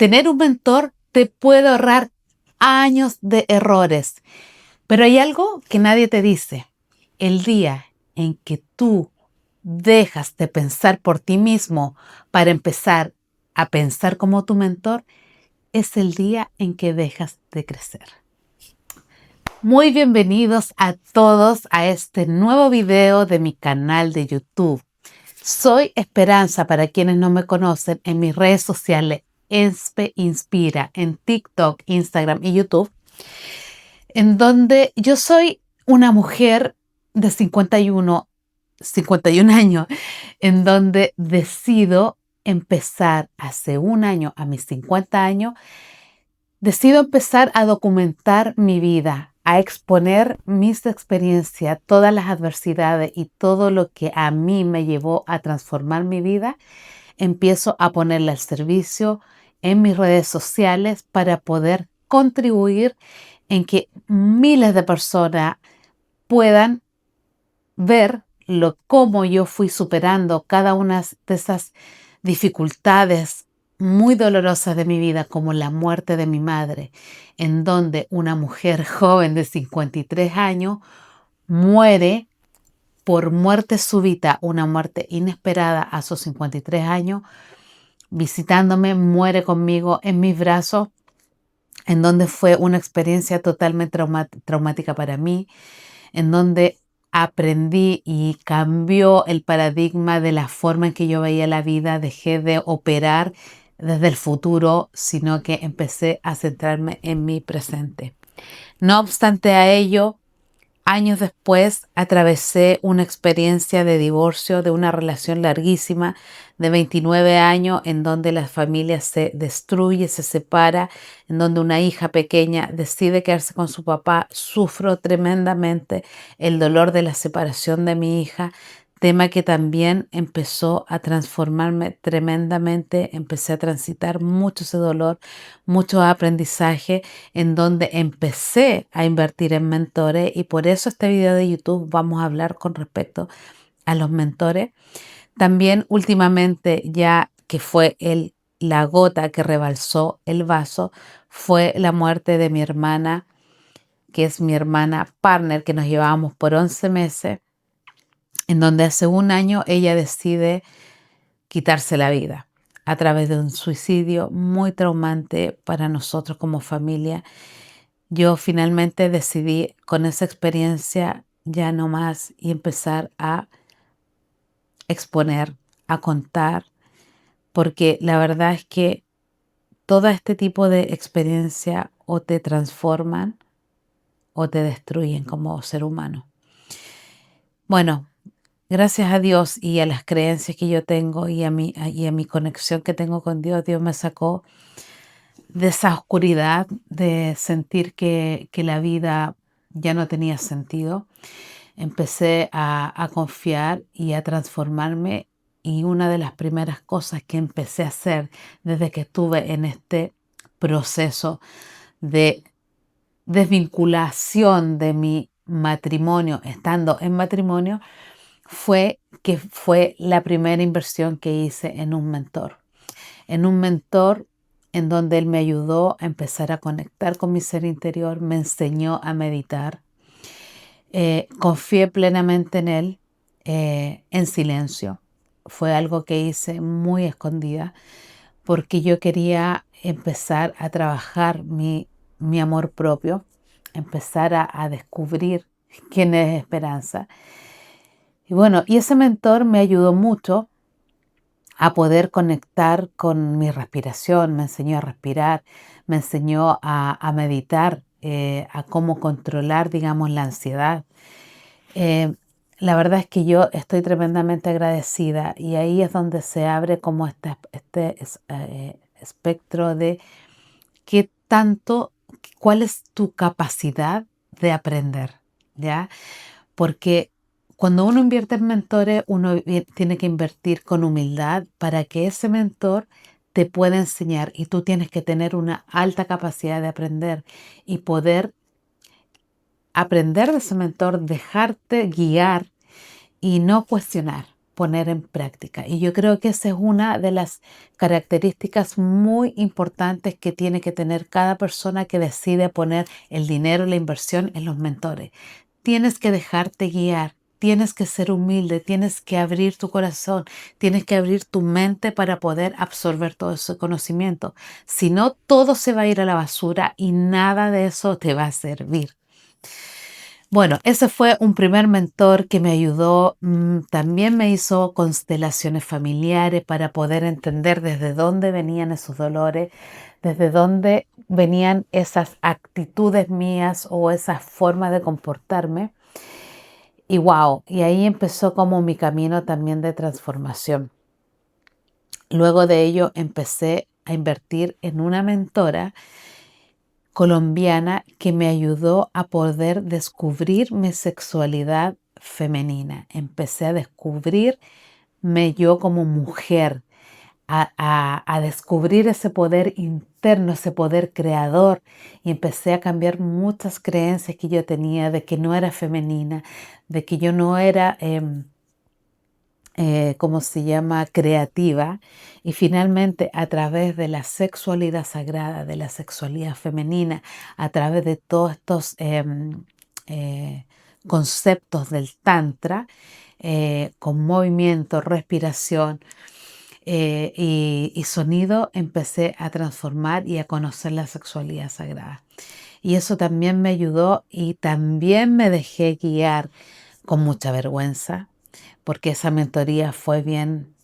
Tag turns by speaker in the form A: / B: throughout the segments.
A: Tener un mentor te puede ahorrar años de errores, pero hay algo que nadie te dice. El día en que tú dejas de pensar por ti mismo para empezar a pensar como tu mentor, es el día en que dejas de crecer. Muy bienvenidos a todos a este nuevo video de mi canal de YouTube. Soy Esperanza para quienes no me conocen en mis redes sociales Espe Inspira en TikTok, Instagram y YouTube, en donde yo soy una mujer de 51 años, en donde decido empezar hace un año, a mis 50 años, decido empezar a documentar mi vida, a exponer mis experiencias, todas las adversidades y todo lo que a mí me llevó a transformar mi vida. Empiezo a ponerla al servicio en mis redes sociales para poder contribuir en que miles de personas puedan ver cómo yo fui superando cada una de esas dificultades muy dolorosas de mi vida, como la muerte de mi madre, en donde una mujer joven de 53 años muere por muerte súbita, una muerte inesperada a sus 53 años, visitándome, muere conmigo en mis brazos, en donde fue una experiencia totalmente traumática para mí, en donde aprendí y cambió el paradigma de la forma en que yo veía la vida. Dejé de operar desde el futuro, sino que empecé a centrarme en mi presente. No obstante a ello, años después atravesé una experiencia de divorcio de una relación larguísima de 29 años, en donde la familia se destruye, se separa, en donde una hija pequeña decide quedarse con su papá. Sufro tremendamente el dolor de la separación de mi hija, tema que también empezó a transformarme tremendamente. Empecé a transitar mucho ese dolor, mucho aprendizaje, en donde empecé a invertir en mentores, y por eso este video de YouTube vamos a hablar con respecto a los mentores. También últimamente, ya que fue la gota que rebalsó el vaso, fue la muerte de mi hermana, que es mi hermana partner, que nos llevábamos por 11 meses, en donde hace un año ella decide quitarse la vida a través de un suicidio muy traumante para nosotros como familia. Yo finalmente decidí con esa experiencia ya no más y empezar a exponer, a contar, porque la verdad es que todo este tipo de experiencia o te transforman o te destruyen como ser humano. Bueno, gracias a Dios y a las creencias que yo tengo y a mi conexión que tengo con Dios, Dios me sacó de esa oscuridad de sentir que la vida ya no tenía sentido. Empecé a confiar y a transformarme, y una de las primeras cosas que empecé a hacer desde que estuve en este proceso de desvinculación de mi matrimonio, estando en matrimonio, fue la primera inversión que hice en un mentor. En donde él me ayudó a empezar a conectar con mi ser interior, me enseñó a meditar. Confié plenamente en él, en silencio. Fue algo que hice muy escondida, porque yo quería empezar a trabajar mi amor propio, empezar a descubrir quién es Esperanza. Y bueno, y ese mentor me ayudó mucho a poder conectar con mi respiración. Me enseñó a respirar, me enseñó a meditar, a cómo controlar, digamos, la ansiedad. Eh, la verdad es que yo estoy tremendamente agradecida, y ahí es donde se abre como este espectro de qué tanto, cuál es tu capacidad de aprender, ¿ya? Porque cuando uno invierte en mentores, uno tiene que invertir con humildad para que ese mentor te pueda enseñar, y tú tienes que tener una alta capacidad de aprender y poder aprender de ese mentor, dejarte guiar y no cuestionar, poner en práctica. Y yo creo que esa es una de las características muy importantes que tiene que tener cada persona que decide poner el dinero y la inversión en los mentores. Tienes que dejarte guiar. Tienes que ser humilde, tienes que abrir tu corazón, tienes que abrir tu mente para poder absorber todo ese conocimiento. Si no, todo se va a ir a la basura y nada de eso te va a servir. Bueno, ese fue un primer mentor que me ayudó. También me hizo constelaciones familiares para poder entender desde dónde venían esos dolores, desde dónde venían esas actitudes mías o esas formas de comportarme. Y wow, y ahí empezó como mi camino también de transformación. Luego de ello empecé a invertir en una mentora colombiana que me ayudó a poder descubrir mi sexualidad femenina. Empecé a descubrirme yo como mujer, a descubrir ese poder interno, ese poder creador, y empecé a cambiar muchas creencias que yo tenía de que no era femenina, de que yo no era ¿cómo se llama?, creativa. Y finalmente, a través de la sexualidad sagrada, de la sexualidad femenina, a través de todos estos conceptos del Tantra, con movimiento, respiración y sonido, empecé a transformar y a conocer la sexualidad sagrada. Y eso también me ayudó, y también me dejé guiar con mucha vergüenza, porque esa mentoría fue bien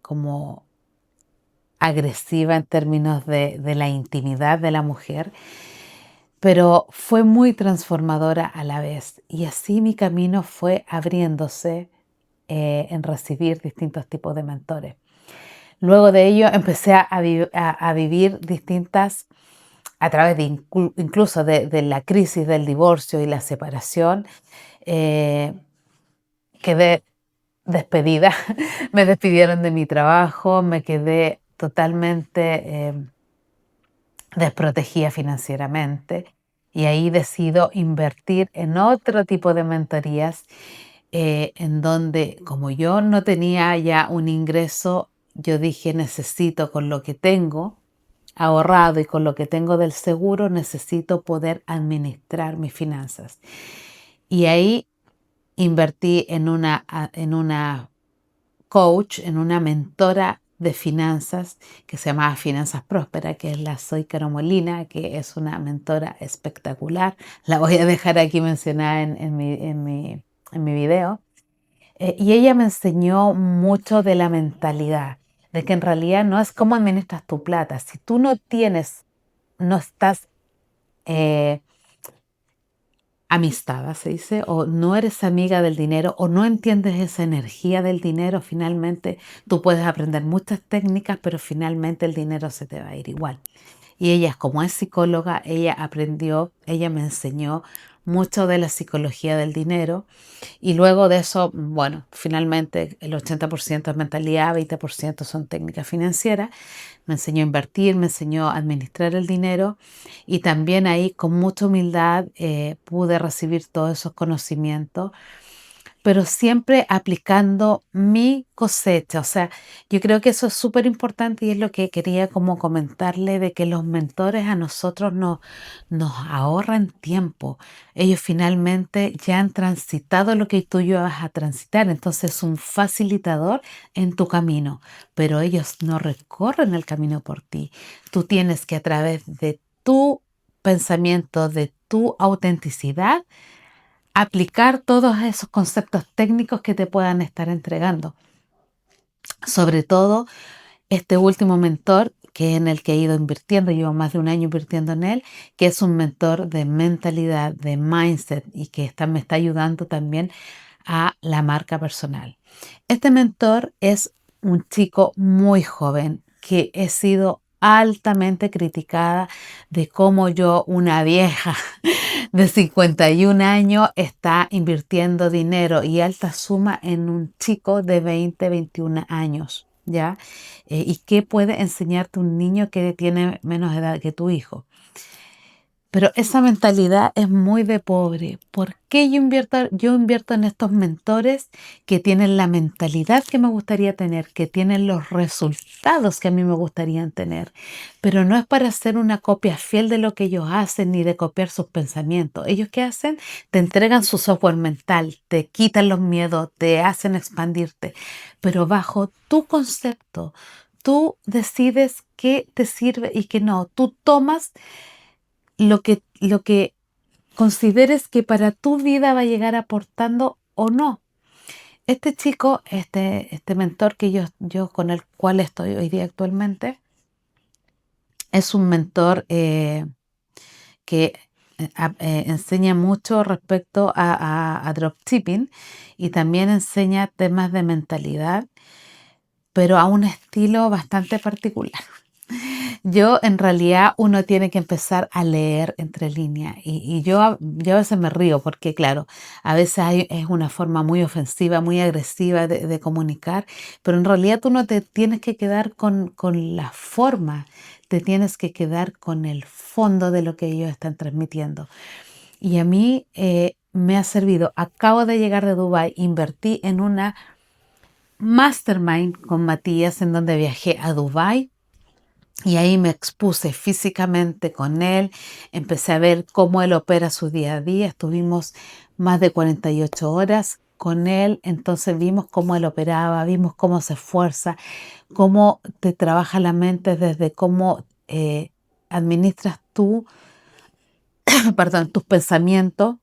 A: como agresiva en términos de la intimidad de la mujer, pero fue muy transformadora a la vez. Y así mi camino fue abriéndose en recibir distintos tipos de mentores. Luego de ello empecé a vivir distintas, a través de incluso de la crisis del divorcio y la separación, eh, quedé despedida. Me despidieron de mi trabajo, me quedé totalmente desprotegida financieramente, y ahí decido invertir en otro tipo de mentorías, en donde, como yo no tenía ya un ingreso, yo dije: necesito, con lo que tengo ahorrado y con lo que tengo del seguro, necesito poder administrar mis finanzas. Y ahí invertí en una coach, en una mentora de finanzas que se llama Finanzas Prósperas, que es la Soy Caro Molina, que es una mentora espectacular. La voy a dejar aquí mencionada en mi video. Y ella me enseñó mucho de la mentalidad, de que en realidad no es cómo administras tu plata. Si tú no estás eh, amistada, se dice, o no eres amiga del dinero, o no entiendes esa energía del dinero, finalmente tú puedes aprender muchas técnicas, pero finalmente el dinero se te va a ir igual. Y ella, como es psicóloga, ella me enseñó mucho de la psicología del dinero. Y luego de eso, bueno, finalmente el 80% es mentalidad, 20% son técnicas financieras. Me enseñó a invertir, me enseñó a administrar el dinero, y también ahí con mucha humildad pude recibir todos esos conocimientos, pero siempre aplicando mi cosecha. O sea, yo creo que eso es súper importante, y es lo que quería como comentarle, de que los mentores a nosotros nos ahorran tiempo. Ellos finalmente ya han transitado lo que tú y yo vas a transitar, entonces es un facilitador en tu camino, pero ellos no recorren el camino por ti. Tú tienes que, a través de tu pensamiento, de tu autenticidad, aplicar todos esos conceptos técnicos que te puedan estar entregando. Sobre todo este último mentor, que es en el que he ido invirtiendo, llevo más de un año invirtiendo en él, que es un mentor de mentalidad, de mindset, y que me está ayudando también a la marca personal. Este mentor es un chico muy joven que he sido altamente criticada de cómo yo, una vieja de 51 años, está invirtiendo dinero y alta suma en un chico de 20, 21 años, ¿ya? ¿Y qué puede enseñarte un niño que tiene menos edad que tu hijo? Pero esa mentalidad es muy de pobre. ¿Por qué yo invierto en estos mentores que tienen la mentalidad que me gustaría tener, que tienen los resultados que a mí me gustaría tener? Pero no es para hacer una copia fiel de lo que ellos hacen ni de copiar sus pensamientos. ¿Ellos qué hacen? Te entregan su software mental, te quitan los miedos, te hacen expandirte, pero bajo tu concepto. Tú decides qué te sirve y qué no. Tú tomas lo que consideres que para tu vida va a llegar aportando o no. Este chico, este mentor que yo con el cual estoy hoy día actualmente, es un mentor que enseña mucho respecto a dropshipping y también enseña temas de mentalidad, pero a un estilo bastante particular. Yo, en realidad, uno tiene que empezar a leer entre líneas y yo a veces me río porque, claro, a veces es una forma muy ofensiva, muy agresiva de comunicar, pero en realidad tú no te tienes que quedar con la forma, te tienes que quedar con el fondo de lo que ellos están transmitiendo. Y a mí me ha servido. Acabo de llegar de Dubái, invertí en una mastermind con Matías en donde viajé a Dubái. Y ahí me expuse físicamente con él, empecé a ver cómo él opera su día a día. Estuvimos más de 48 horas con él, entonces vimos cómo él operaba, vimos cómo se esfuerza, cómo te trabaja la mente desde cómo administras tú, perdón, tus pensamientos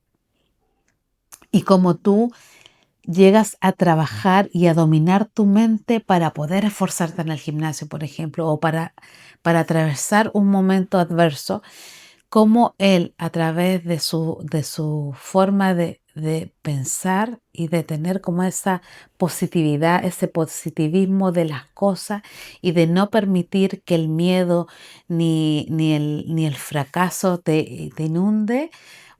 A: y cómo tú llegas a trabajar y a dominar tu mente para poder esforzarte en el gimnasio, por ejemplo, o para atravesar un momento adverso, como él, a través de su forma de pensar y de tener como esa positividad, ese positivismo de las cosas y de no permitir que el miedo ni el fracaso te inunde.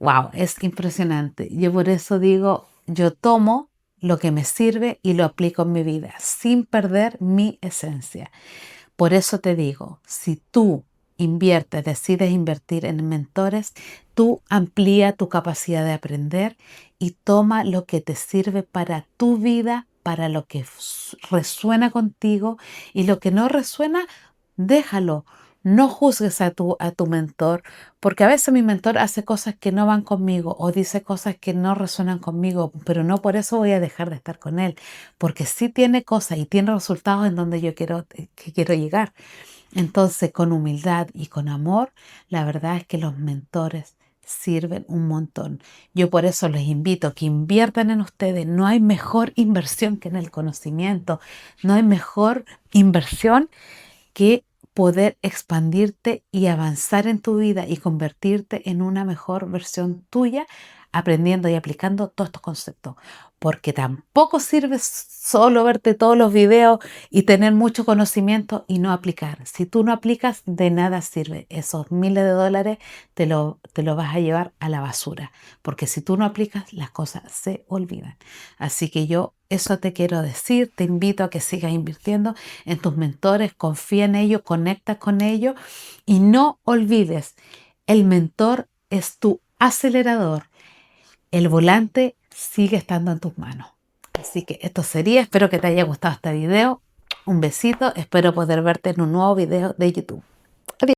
A: Wow, es impresionante. Yo por eso digo, yo tomo lo que me sirve y lo aplico en mi vida sin perder mi esencia. Por eso te digo, si tú decides invertir en mentores, tú amplía tu capacidad de aprender y toma lo que te sirve para tu vida, para lo que resuena contigo y lo que no resuena, déjalo. No juzgues a tu mentor, porque a veces mi mentor hace cosas que no van conmigo o dice cosas que no resuenan conmigo, pero no por eso voy a dejar de estar con él, porque sí tiene cosas y tiene resultados en donde yo quiero llegar. Entonces, con humildad y con amor, la verdad es que los mentores sirven un montón. Yo por eso les invito a que inviertan en ustedes. No hay mejor inversión que en el conocimiento. No hay mejor inversión que poder expandirte y avanzar en tu vida y convertirte en una mejor versión tuya, aprendiendo y aplicando todos estos conceptos. Porque tampoco sirve solo verte todos los videos y tener mucho conocimiento y no aplicar. Si tú no aplicas, de nada sirve. Esos miles de dólares te lo vas a llevar a la basura. Porque si tú no aplicas, las cosas se olvidan. Así que yo eso te quiero decir. Te invito a que sigas invirtiendo en tus mentores, confía en ellos, conecta con ellos y no olvides, el mentor es tu acelerador, el volante sigue estando en tus manos. Así que esto sería, espero que te haya gustado este video, un besito, espero poder verte en un nuevo video de YouTube.